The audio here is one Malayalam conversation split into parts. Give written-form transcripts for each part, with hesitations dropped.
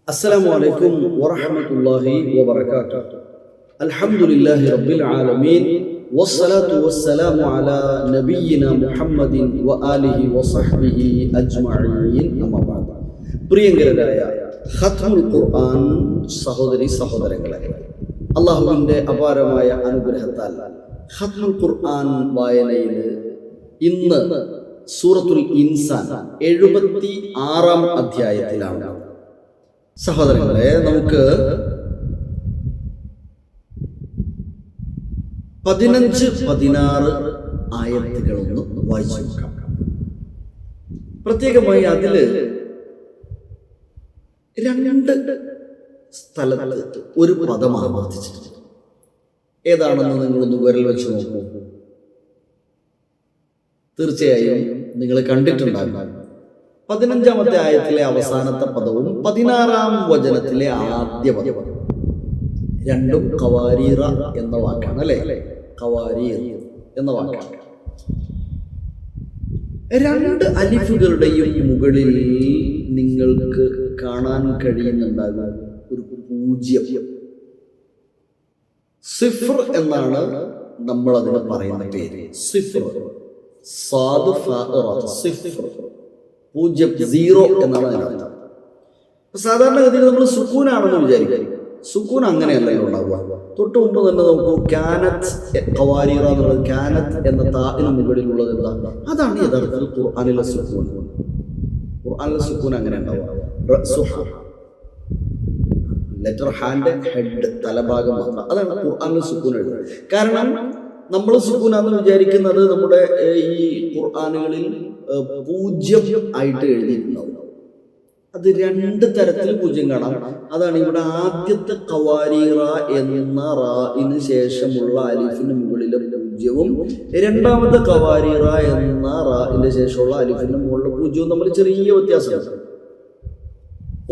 السلام عليكم ورحمة الله وبركاته. الحمد لله رب العالمين والصلاة والسلام على نبينا محمد وآله وصحبه أجمعين. أما بعد. പ്രിയങ്കരായ ഖത്മുൽ ഖുർആൻ സഹോദരി സഹോദരങ്ങളെ, അള്ളാഹുവിൻ്റെ അപാരമായ അനുഗ്രഹത്താൽ ഖത്മുൽ ഖുർആൻ വായനയിൽ ഇന്ന് സൂറത്തുൽ ഇൻസാൻ 76-ാം അധ്യായത്തിലാണ്. സഹോദരങ്ങളെ, നമുക്ക് 15-16 ആയത്തുകളൊന്ന് വായിച്ചു നോക്കാം. പ്രത്യേകമായി അതിൽ രണ്ട് സ്ഥലത്ത് ഒരു പദം ആവർത്തിച്ചിട്ടുണ്ട്. ഏതാണെന്ന് നിങ്ങളൊന്ന് വിരൽ വെച്ച് നോക്കൂ. തീർച്ചയായും നിങ്ങൾ കണ്ടിട്ടുണ്ടാകും. 15-ാമത്തെ ആയത്തിലെ അവസാനത്തെ പദവും 16-ാം വചനത്തിലെ ആദ്യ പദവും രണ്ടും ഖവാരീറ എന്ന വാക്കാണ്, അല്ലേ? ഖവാരീർ എന്ന വാക്കാണ്. രണ്ട് അലിഫുകളുടെയും മുകളിൽ നിങ്ങൾക്ക് കാണാൻ കഴിയുന്നുണ്ടാകും ഒരു 0. സിഫർ എന്നാണ് നമ്മൾ അതിന് പറയുന്ന പേര്. സിഫർ, സാദ് ഫാ സിഫർ, 0, 0 എന്നാണ് അതിനർത്ഥം. സാധാരണഗതിയിൽ നമ്മൾ സുക്കൂനാണെന്ന് വിചാരിക്കും. സുക്കൂൻ അങ്ങനെയല്ലല്ലോ ഉണ്ടാവുക. തൊട്ട് മുമ്പ് തന്നെ നമുക്ക് കാനത്ത് ഖവാരീറ എന്നുള്ളത്, കാനത്ത് എന്ന താഇന് മുകളിലുള്ളത് എന്താ? അതാണ് യഥാർത്ഥത്തിൽ ഖുർആനിലെ സുക്കൂൻ. ഖുർആനിലെ സുക്കൂൻ അങ്ങനെ ഉണ്ടാവുക. ലെറ്റർ ഹാൻഡ്, ഹെഡ്, തലഭാഗം മാത്രം. അതാണ് ഖുർആനിലെ സുക്കൂൻ എഴുതുന്നത്. കാരണം നമ്മൾ സുക്കൂനാന്ന് വിചാരിക്കുന്നത് നമ്മുടെ ഈ ഖുർആനുകളിൽ 0 ആയിട്ട് എഴുതിയിട്ടുണ്ടാവും. അത് 2 തരത്തിൽ 0 കാണാം. അതാണ് ഇവിടെ ആദ്യത്തെ ഖവാരീറ എന്ന റാഇന് ശേഷമുള്ള അലിഫിന് മുകളിലെ 0-ഉം രണ്ടാമത്തെ ഖവാരീറ എന്ന റാഇന്റെ ശേഷമുള്ള അലിഫിന് മുകളിലെ 0-ഉം തമ്മിൽ ചെറിയ വ്യത്യാസമുണ്ട്.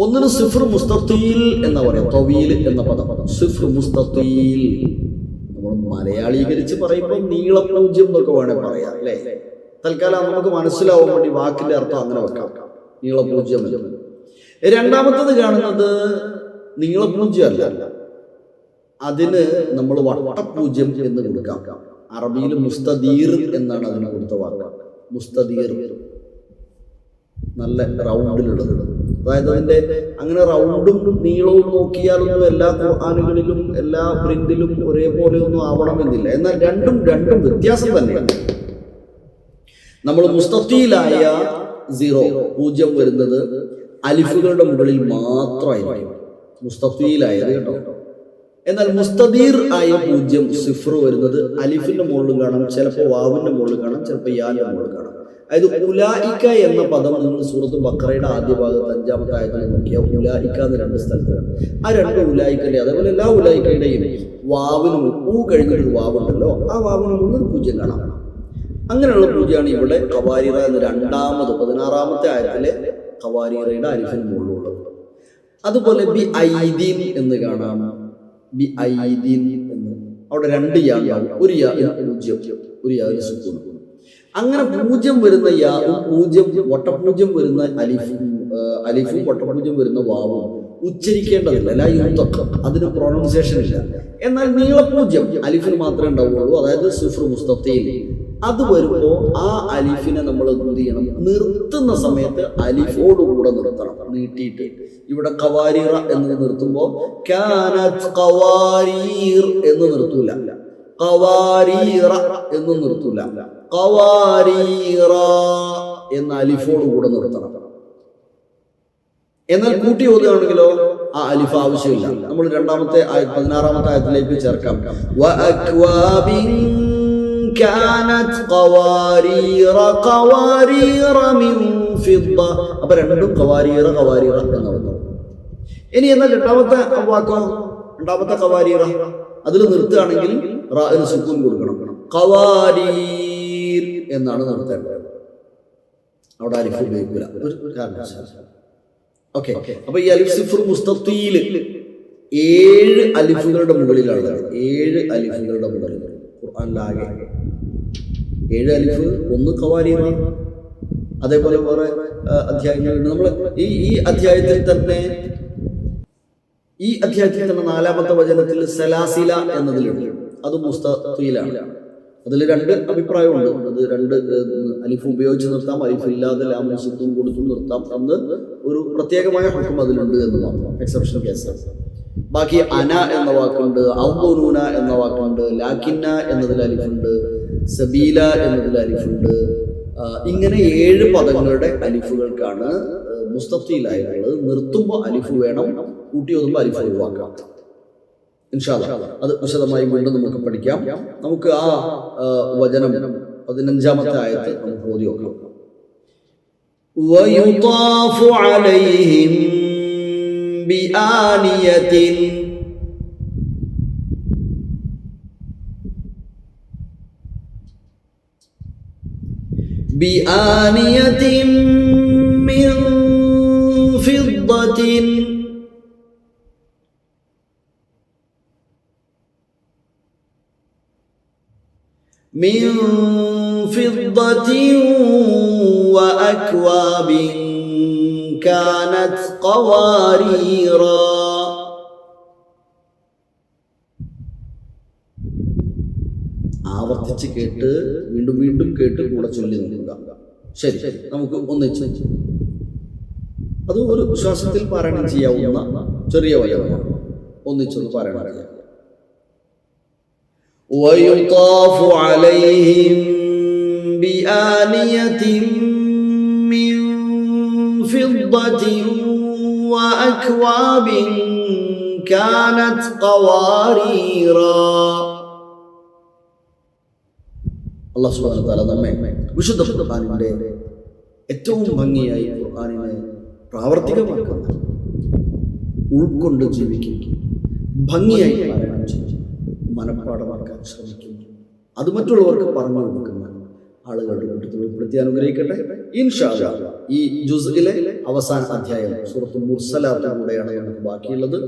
ഒന്നിന് സിഫർ മുസ്തഖീൽ എന്ന് പറയാം, തവീൽ എന്ന പദം. സിഫർ മുസ്തഖീൽ നമ്മൾ മലയാളീകരിച്ച് പറയുമ്പോൾ നീളപൂജ്യം എന്നൊക്കെ വേണേൽ പറയാം, അല്ലേ? തൽക്കാലം നമുക്ക് മനസ്സിലാവാൻ വേണ്ടി വാക്കിന്റെ അർത്ഥം അങ്ങനെ വെക്കാം, നീളപൂജ്യം. രണ്ടാമത്തത് കാണുന്നത് നീളപൂജ്യം അല്ല, അതിന് നമ്മൾ വട്ടപൂജ്യം എന്ന് കൊടുക്കാം. അറബിയിൽ മുസ്തദീർ എന്നാണ് അതിന് കൊടുത്ത വാക്ക്. മുസ്തദീർ, നല്ല റൗണ്ടിലുള്ളത്. അതായത് അതിന്റെ അങ്ങനെ റൗണ്ടും നീളവും നോക്കിയാലൊന്നും എല്ലാ ഖുർആനുകളിലും എല്ലാ പ്രിന്റിലും ഒരേപോലെ ഒന്നും ആവണമെന്നില്ല. എന്നാൽ രണ്ടും വ്യത്യാസം തന്നെയാണ്. നമ്മൾ മുസ്തഖീലായ 0 വരുന്നത് അലിഫുകളുടെ മുകളിൽ മാത്രമായിരിക്കും, മുസ്തഖീലായത് കേട്ടോ. എന്നാൽ മുസ്തദീർ ആയ 0 സിഫർ വരുന്നത് അലിഫിന്റെ മുകളിൽ കാണാം, ചിലപ്പോൾ വാവിന്റെ മുകളിൽ കാണാം, ചിലപ്പോൾ യാന്റെ മുകളിൽ കാണാം. അതായത് ഉലായിക്ക എന്ന പദം നിങ്ങൾ സൂറത്ത് ബഖറയുടെ ആദ്യ ഭാഗത്ത് 5-ാമത്തെ ആയത്തിൽ നോക്കിയാൽ ഉലായിക്ക എന്ന് 2 സ്ഥലത്താണ്. ആ 2 ഉലായിക്കന്റെ, അതേപോലെ എല്ലാ ഉലായിക്കയുടെയും വാവിന് കഴിഞ്ഞൊരു വാവുണ്ടല്ലോ, ആ വാവിന് മുകളിൽ 0 കാണാം. അങ്ങനെയുള്ള 0-ആണ് ഇവിടെ ഖവാരീറ എന്ന് 2-ാമത് 16-ാമത്തെ ആയത്തിലെ ഖവാരീറയുടെ അലിഫിന് മുകളിലുള്ളത്. അതുപോലെ ബി ഐദീൻ എന്ന് കാണാം, ബി ഐദീൻ എന്ന്. അവിടെ 2 യാ, ഒരു യാ 0, ഒരു യാ സുക്കൂൻ. അങ്ങനെ 0 വരുന്ന യാവും 0 വട്ടപൂജ്യം വരുന്ന അലിഫും വട്ടപൂജ്യം വരുന്ന വാവും ഉച്ചരിക്കേണ്ടതില്ല, അതിന് പ്രൊണൗൺസിയേഷൻ ഇല്ല. എന്നാൽ നീളപൂജ്യം അലിഫിന് മാത്രമേ ഉണ്ടാവുള്ളൂ, അതായത് സിഫർ മുസ്തഖീൽ. അത് വരുമ്പോൾ ആ അലിഫിനെ നമ്മൾ എന്ത് ചെയ്യണം? നിർത്തുന്ന സമയത്ത് അലിഫോടുകൂടെ നിർത്തണം, നീട്ടിയിട്ട്. ഇവിടെ ഖവാരീറ എന്ന് നിർത്തുമ്പോൾ കാനത്ത് ഖവാരീർ എന്ന് നിർത്തൂല, ഖവാരീറ എന്ന് നിർത്തൂല, ഖവാരീറ എന്ന അലിഫോടുകൂടെ നിർത്തണം. എന്നാൽ കൂട്ടി ഓതുകയാണെങ്കിലോ ആ അലിഫ് ആവശ്യമില്ല. നമ്മൾ 16-ാമത്തെ ആയത്തിലേക്ക് ചേർക്കാം. كانت قوارير من فضة. അപ്പൊ രണ്ടും ഖവാരീറ എന്ന് പറഞ്ഞു. ഇനി എന്നാൽ രണ്ടാമത്തെ വാക്കോ, രണ്ടാമത്തെ ഖവാരീറ, അതിൽ നിർത്തുകയാണെങ്കിൽ റാഇന് സുക്കൂൻ കൊടുക്കണം. ഖവാരീർ എന്നാണ് നിർത്തേണ്ടത്. അവിടെ അലിഫ് ഉപയോഗിക്കില്ല, ഒരു കാരണവശാലും. ഓക്കെ. അപ്പൊ ഈ അലിഫ് സിഫർ മുസ്തഖീൽ 7 അലിഫുകളുടെ മുകളിലാണ്. 7 അലിഫുകളുടെ മുകളിൽ ഖുർആനിലാകെ 7 അലിഫ്. ഒന്ന് ഖവാരീറ, അതേപോലെ വേറെ അധ്യായങ്ങളുണ്ട്. നമ്മൾ ഈ അധ്യായത്തിൽ തന്നെ ഈ അധ്യായത്തിൽ തന്നെ 4-ാമത്തെ വചനത്തിൽ സലാസില എന്നതിലുണ്ട്, അത് മുസ്തഖീലാണ്. അതിൽ 2 അഭിപ്രായമുണ്ട്. അത് 2 അലിഫ് ഉപയോഗിച്ച് നിർത്താം, അലിഫ് ഇല്ലാതെ ലാമും സുക്കൂൻ കൊടുത്തും നിർത്താം എന്ന് ഒരു പ്രത്യേകമായ ഹുക്കം അതിലുണ്ട് എന്ന് മാത്രം, എക്സെപ്ഷൻ കേസ്. ബാക്കി അന എന്ന വാക്കുണ്ട്, ഔദൂന എന്ന വാക്കുണ്ട്, ലാക്കിന്ന എന്നതിൽ അലിഫുണ്ട്, സബീല എന്നതിൽ അലിഫുണ്ട്. ഇങ്ങനെ 7 പദങ്ങളുടെ അലിഫുകൾക്കാണ് മുസ്തഖീലായിട്ടുള്ളത്. നിർത്തുമ്പോൾ അലിഫ് വേണം, കൂട്ടി ഓതുമ്പോൾ അലിഫ് ഒഴിവാക്കാം. ഇൻഷാ അല്ലാഹ് അത് വിശദമായി വീണ്ടും നമുക്ക് പഠിക്കാം. നമുക്ക് ആ വചനം 15-ാമത്തെ ആയത്ത് നമുക്ക് ഓതി നോക്കാം. വയുതാഫു അലൈഹിം ബിആനിയത്തിൻ ബിആനിയത്തിൻ മിൻ ഫിദ്ദത്തിൻ من فضة وأكواب كانت قواريرا. ആവർത്തിച്ച് കേട്ട് വീണ്ടും വീണ്ടും കേട്ട് കൂടെ ചൊല്ലി നോക്കുക. ശരി, നമുക്ക് ഒന്നിച്ച് അത് ഒരു വിശ്വാസത്തിൽ പാരായണം ചെയ്യാവുന്ന ചെറിയ വചനമാണ്. ഒന്നിച്ചൊന്ന് പാരായണം ചെയ്യാം. ويطاف عليهم بآنية من فضة وأكواب كانت قواريرا. അല്ലാഹു സുബ്ഹാനഹു വ തആല നമ്മെ വിശുദ്ധ ഖുർആനിന്റെ ഏറ്റവും ഭംഗിയായി ഖുർആനിനെ പ്രാവർത്തികമാക്കുന്ന, ഉൾക്കൊണ്ട് ജീവിക്കുക, ഭംഗിയായി പാരായണം ചെയ്യുക, മനഃപ്പാഠമാക്കാൻ ശ്രമിക്കുന്നു, അത് മറ്റുള്ളവർക്ക് പറഞ്ഞു കൊടുക്കുന്ന ആളുകളുടെ കൂട്ടത്തിൽ ഉൾപ്പെടുത്തി അനുഗ്രഹിക്കട്ടെ. ഇൻഷാ അല്ലാഹ് ഈ ജുസ്ഇലെ അവസാന അധ്യായം സൂറത്തുൽ മുർസലാത്തിലൂടെയാണ് നമുക്ക് ബാക്കിയുള്ളത്.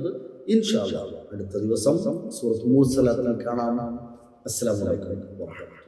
ഇൻഷാ അല്ലാഹ് അടുത്ത ദിവസം സൂറത്തുൽ മുർസലാത്തിൽ കാണാം. അസ്സലാമു അലൈക്കും വറഹ്മത്തുള്ളാഹി.